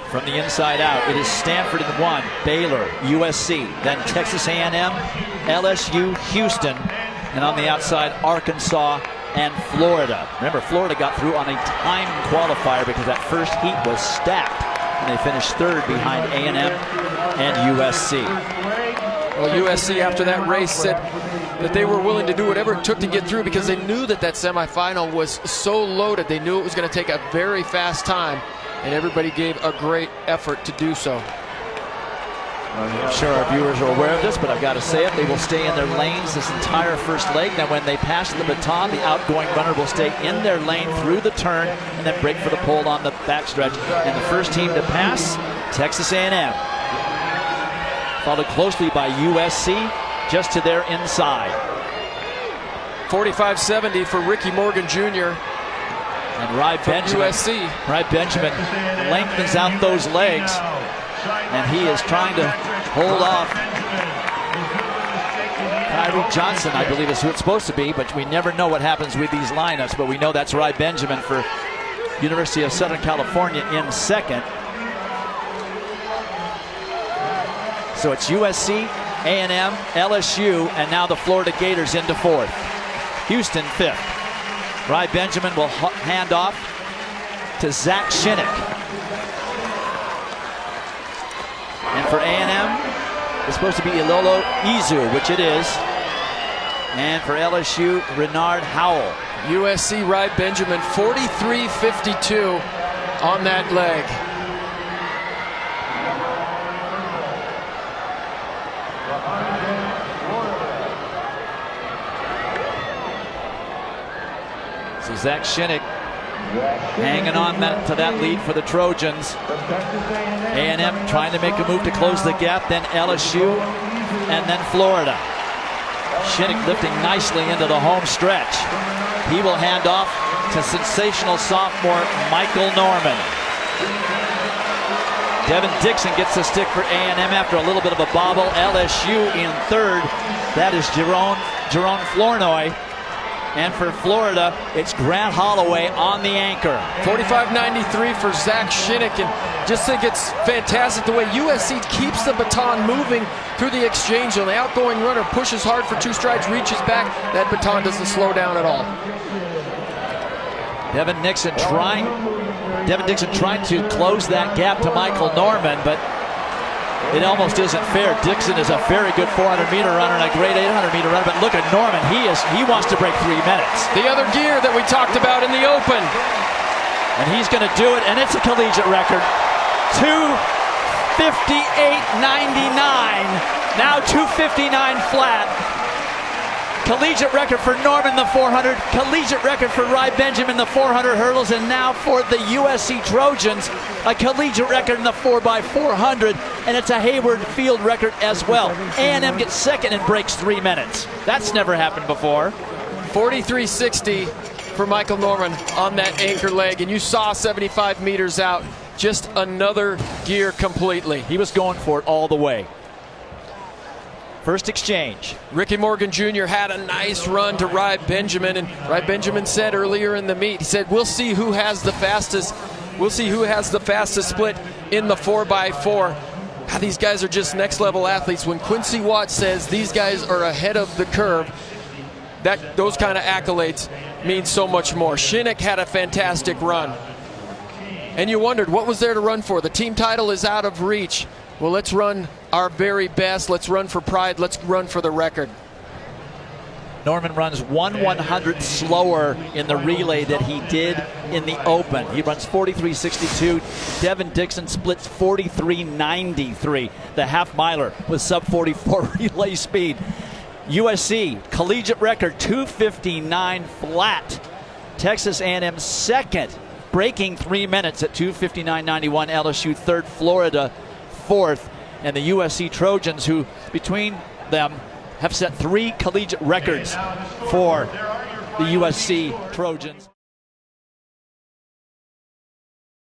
From the inside out, it is Stanford in 1, Baylor, USC, then Texas A&M, LSU, Houston, and on the outside, Arkansas and Florida. Remember, Florida got through on a timed qualifier because that first heat was stacked, and they finished third behind A&M and USC. Well, USC after that race said that they were willing to do whatever it took to get through because they knew that that semifinal was so loaded. They knew it was going to take a very fast time, and everybody gave a great effort to do so. I'm sure our viewers are aware of this, but I've got to say it. They will stay in their lanes this entire first leg. Then when they pass the baton, the outgoing runner will stay in their lane through the turn and then break for the pole on the backstretch. And the first team to pass, Texas A&M. Followed closely by USC, just to their inside. 45-70 for Ricky Morgan Jr. And Ry Benjamin, USC. Ry Benjamin lengthens out those legs, and he is trying to hold off Kyrie Johnson, I believe is who it's supposed to be, but we never know what happens with these lineups. But we know that's Ry Benjamin for University of Southern California in second. So it's USC, A&M, LSU, and now the Florida Gators into fourth. Houston fifth. Ry Benjamin will hand off to Zach Shinnick. And for A&M, it's supposed to be Ilolo Izu, which it is. And for LSU, Renard Howell. USC Ry Benjamin, 43-52 on that leg. So Zach Shinnick hanging on to that lead for the Trojans. A&M trying to make a move to close the gap, then LSU, and then Florida. Shinnick lifting nicely into the home stretch. He will hand off to sensational sophomore Michael Norman. Devin Dixon gets the stick for A&M after a little bit of a bobble. LSU in third. That is Jerome Flournoy. And for Florida, it's Grant Holloway on the anchor. 45-93 for Zach Shinnick, and just think it's fantastic the way USC keeps the baton moving through the exchange. And the outgoing runner pushes hard for 2 strides, reaches back. That baton doesn't slow down at all. Devin Dixon trying to close that gap to Michael Norman, but it almost isn't fair. Dixon is a very good 400-meter runner and a great 800-meter runner, but look at Norman. He wants to break 3 minutes. The other gear that we talked about in the open. And he's going to do it, and it's a collegiate record. 2:58.99. Now 2:59 flat. Collegiate record for Norman, the 400. Collegiate record for Ry Benjamin, the 400 hurdles. And now for the USC Trojans, a collegiate record in the 4x400. And it's a Hayward Field record as well. A&M gets second and breaks 3 minutes. That's never happened before. 43-60 for Michael Norman on that anchor leg. And you saw 75 meters out. Just another gear completely. He was going for it all the way. First exchange. Ricky Morgan Jr. had a nice run to Ry Benjamin, and Ry Benjamin said earlier in the meet, he said, we'll see who has the fastest split in the 4x4. These guys are just next level athletes. When Quincy Watts says these guys are ahead of the curve, those kind of accolades mean so much more. Shinnick had a fantastic run. And you wondered, what was there to run for? The team title is out of reach. Well, let's run our very best. Let's run for pride. Let's run for the record. Norman runs 1/100th slower in the relay that he did in the open. He runs 43.62. Devin Dixon splits 43.93. The half miler with sub 44 relay speed. USC collegiate record 2:59 flat. Texas A&M second, breaking 3 minutes at 2:59.91. LSU third, Florida fourth, and the USC Trojans, who between them have set 3 collegiate records for the USC Trojans.